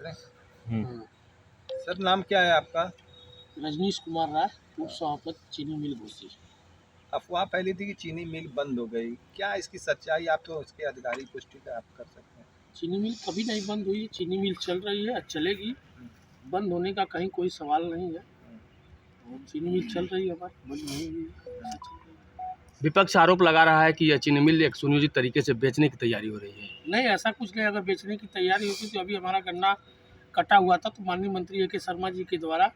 रहे हम्म। हैं। सर नाम क्या है आपका? रजनीश कुमार राय, उप सभापति चीनी मिल घोसी। अफवाह फैली थी कि चीनी मिल बंद हो गई, क्या इसकी सच्चाई? आप तो इसके अधिकारी, पुष्टि का आप कर सकते हैं। चीनी मिल कभी नहीं बंद हुई, चीनी मिल चल रही है, चलेगी। बंद होने का कहीं कोई सवाल नहीं है। और चीनी मिल चल रही है, हमारी बंद नहीं हुई है, ऐसा चल रही है। विपक्ष आरोप लगा रहा है कि यह चीनी मिल एक सुनियोजित तरीके से बेचने की तैयारी हो रही है। नहीं, ऐसा कुछ नहीं। अगर बेचने की तैयारी होती तो अभी हमारा गन्ना कटा हुआ था, तो माननीय मंत्री ए के शर्मा जी के द्वारा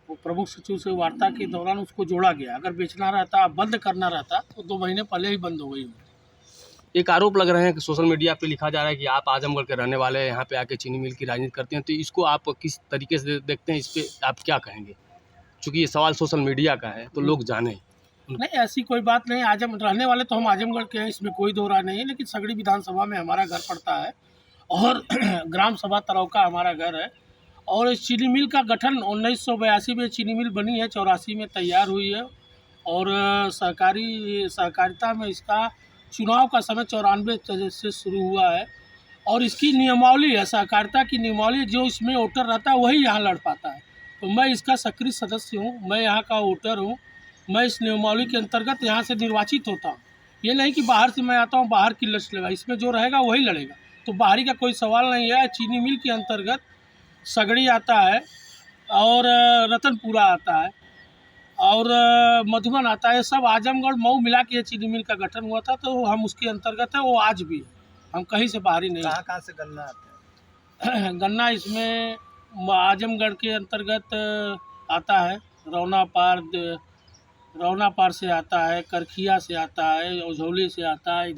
वो प्रमुख सचिव से वार्ता के दौरान उसको जोड़ा गया। अगर बेचना रहता, बंद करना रहता तो 2 महीने पहले ही बंद हो गई होती। एक आरोप लग रहे हैं कि सोशल मीडिया पे लिखा जा रहा है कि आप आजमगढ़ के रहने वाले यहाँ पे आके चीनी मिल की राजनीति करते हैं, तो इसको आप किस तरीके से देखते हैं? इस पर आप क्या कहेंगे? चूँकि ये सवाल सोशल मीडिया का है तो लोग जाने। नहीं, ऐसी कोई बात नहीं। आजम रहने वाले तो हम आजमगढ़ के हैं, इसमें कोई दो राय नहीं है। लेकिन सगड़ी विधानसभा में हमारा घर पड़ता है और ग्राम सभा तरौका हमारा घर है। और इस चीनी मिल का गठन 1982 में चीनी मिल बनी है, 84 में तैयार हुई है। और सहकारिता में इसका चुनाव का समय 94 से शुरू हुआ है। और इसकी नियमावली है, सहकारिता की नियमावली, जो इसमें वोटर रहता है वही यहाँ लड़ पाता है। तो मैं इसका सक्रिय सदस्य हूँ, मैं यहाँ का वोटर हूँ। मैं इस नियमावली के अंतर्गत यहाँ से निर्वाचित होता हूँ। ये नहीं कि बाहर से मैं आता हूँ, बाहर की लड़ लेगा, इसमें जो रहेगा वही लड़ेगा। तो बाहरी का कोई सवाल नहीं है। चीनी मिल के अंतर्गत सगड़ी आता है और रतनपुरा आता है और मधुबन आता है। सब आजमगढ़ मऊ मिला के चीनी मिल का गठन हुआ था, तो हम उसके अंतर्गत है। वो आज भी है, हम कहीं से बाहरी नहीं। कहाँ से गन्ना आता है? गन्ना इसमें आजमगढ़ के अंतर्गत आता है। रौना पार से आता है, करखिया से आता है, औझौली से आता है,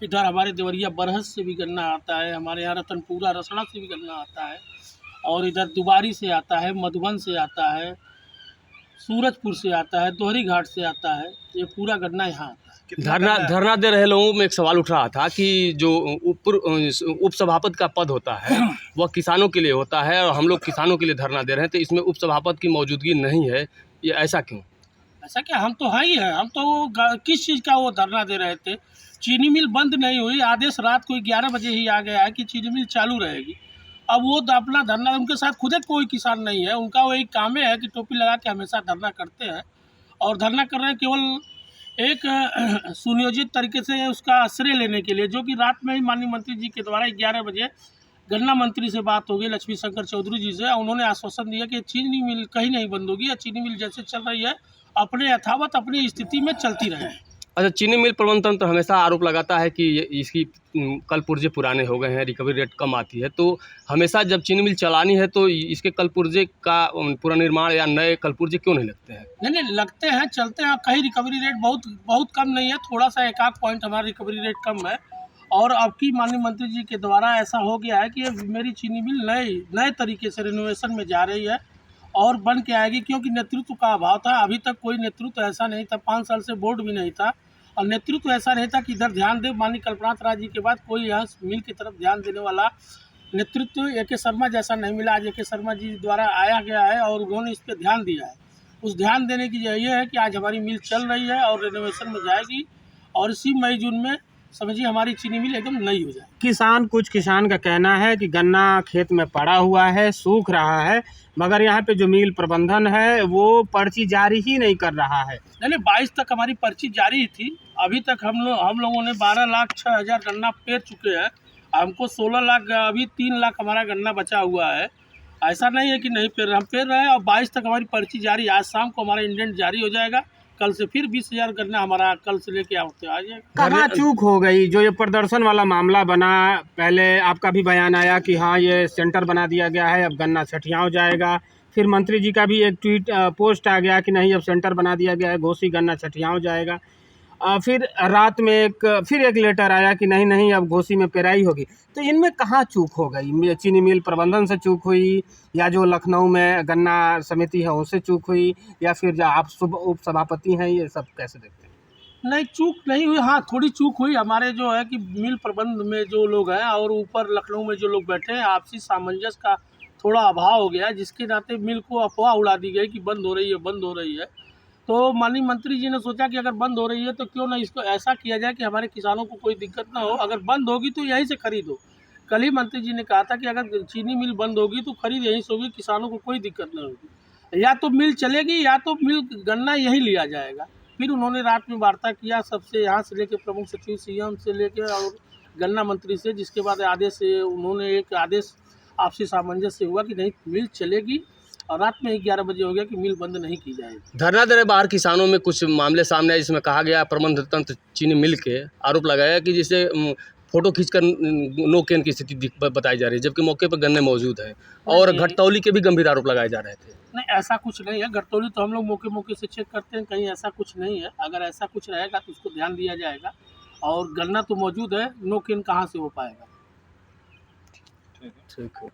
इधर हमारे देवरिया बरहस से भी गन्ना आता है, हमारे यहाँ रतनपुरा रसड़ा से भी गन्ना आता है, और इधर दुबारी से आता है, मधुबन से आता है, सूरजपुर से आता है, दोहरी घाट से आता है। ये पूरा गन्ना यहाँ आता है। धरना दे रहे लोगों में एक सवाल उठ रहा था कि जो उप सभापति का पद होता है वह किसानों के लिए होता है और हम लोग किसानों के लिए धरना दे रहे हैं, तो इसमें उप सभापति की मौजूदगी नहीं है, ये ऐसा क्यों? ऐसा क्या, हम तो है ही है। हम तो किस चीज़ का वो धरना दे रहे थे? चीनी मिल बंद नहीं हुई, आदेश रात को 11 बजे ही आ गया है कि चीनी मिल चालू रहेगी। अब वो तो अपना धरना, उनके साथ खुद कोई किसान नहीं है, उनका वही काम है कि टोपी लगा के हमेशा धरना करते हैं। और धरना कर रहे हैं केवल एक सुनियोजित तरीके से उसका श्रेय लेने के लिए, जो कि रात में ही माननीय मंत्री जी के द्वारा 11 बजे गन्ना मंत्री से बात हो गई, लक्ष्मी शंकर चौधरी जी से। उन्होंने आश्वासन दिया कि चीनी मिल कहीं नहीं बंद होगी, या चीनी मिल जैसे चल रही है अपने यथावत अपनी स्थिति में चलती रहे। अच्छा, चीनी मिल प्रबंधन तंत्र हमेशा आरोप लगाता है कि इसकी कल पुर्जे पुराने हो गए हैं, रिकवरी रेट कम आती है, तो हमेशा जब चीनी मिल चलानी है तो इसके कल पुर्जे का पुनर्निर्माण या नए कल पुर्जे क्यों नहीं लगते हैं? नहीं, लगते हैं, चलते हैं। कहीं रिकवरी रेट बहुत कम नहीं है, थोड़ा सा एक आध पॉइंट हमारा रिकवरी रेट कम है। और अब की माननीय मंत्री जी के द्वारा ऐसा हो गया है कि मेरी चीनी मिल नए तरीके से रिनोवेशन में जा रही है और बन के आएगी, क्योंकि नेतृत्व का अभाव था। अभी तक कोई नेतृत्व ऐसा नहीं था, 5 साल से बोर्ड भी नहीं था, और नेतृत्व ऐसा नहीं था कि इधर ध्यान दे। माननीय कल्पनाथ राज जी के बाद कोई यहाँ मिल की तरफ ध्यान देने वाला नेतृत्व ए के शर्मा जैसा नहीं मिला। आज ए के शर्मा जी द्वारा आया गया है और उन्होंने इस पर ध्यान दिया है। उस ध्यान देने की ये है कि आज हमारी मिल चल रही है और रिनोवेशन में जाएगी, और इसी मई जून में समझिए हमारी चीनी मिल एकदम नई हो जाए। कुछ किसान का कहना है कि गन्ना खेत में पड़ा हुआ है, सूख रहा है, मगर यहाँ पे जो मिल प्रबंधन है वो पर्ची जारी ही नहीं कर रहा है। नहीं, 22 तक हमारी पर्ची जारी थी। अभी तक हम लोगों ने 12,06,000 गन्ना पेर चुके हैं। हमको 16 लाख, अभी 3 लाख हमारा गन्ना बचा हुआ है। ऐसा नहीं है कि नहीं पेर रहे, हम पेर रहे हैं। और 22 तक हमारी पर्ची जारी, आज शाम को हमारा इंडेंट जारी हो जाएगा। कल से फिर 20,000 गन्ना हमारा कल से लेके आ जाएगा। कहाँ चूक हो गई? जो ये प्रदर्शन वाला मामला बना, पहले आपका भी बयान आया कि हाँ ये सेंटर बना दिया गया है, अब गन्ना छठियाँ जाएगा। फिर मंत्री जी का भी एक पोस्ट आ गया कि नहीं अब सेंटर बना दिया गया है, घोसी गन्ना छठियाँ जाएगा। फिर रात में फिर एक लेटर आया कि नहीं अब घोसी में पेराई होगी। तो इनमें कहाँ चूक हो गई? चीनी मिल प्रबंधन से चूक हुई, या जो लखनऊ में गन्ना समिति है उससे चूक हुई, या फिर जो आप उप सभापति हैं, ये सब कैसे देखते हैं? नहीं, चूक नहीं हुई। हाँ, थोड़ी चूक हुई हमारे जो है कि मिल प्रबंध में जो लोग हैं और ऊपर लखनऊ में जो लोग बैठे हैं, आपसी सामंजस्य का थोड़ा अभाव हो गया, जिसके नाते मिल को अफवाह उड़ा दी गई कि बंद हो रही है। तो माननीय मंत्री जी ने सोचा कि अगर बंद हो रही है तो क्यों ना इसको ऐसा किया जाए कि हमारे किसानों को कोई दिक्कत ना हो। अगर बंद होगी तो यहीं से खरीदो। कल ही मंत्री जी ने कहा था कि अगर चीनी मिल बंद होगी तो खरीद यहीं से होगी, किसानों को कोई दिक्कत नहीं होगी, या तो मिल चलेगी या तो मिल गन्ना यहीं लिया जाएगा। फिर उन्होंने रात में वार्ता किया सबसे, यहाँ से लेके प्रमुख सचिव सीएम से लेके और गन्ना मंत्री से, जिसके बाद आदेश उन्होंने एक आदेश आपसी सामंजस्य हुआ कि नहीं मिल चलेगी, और रात में 11 बजे हो गया कि मिल बंद नहीं की जाएगी। धरना दे रहे बाहर किसानों में कुछ मामले सामने आए जिसमें कहा गया प्रबंध तंत्र चीनी मिल के आरोप लगाया कि जिसे फोटो खींचकर नो कैन की स्थिति बताई जा रही है, जबकि मौके पर गन्ने मौजूद हैं, और घटतौली के भी गंभीर आरोप लगाए जा रहे थे। नहीं, ऐसा कुछ नहीं है, घटतौली तो हम लोग मौके से चेक करते हैं, कहीं ऐसा कुछ नहीं है। अगर ऐसा कुछ रहेगा तो उसको ध्यान दिया जाएगा, और गन्ना तो मौजूद है, नो कैन कहाँ से हो पाएगा। ठीक है। ठीक है।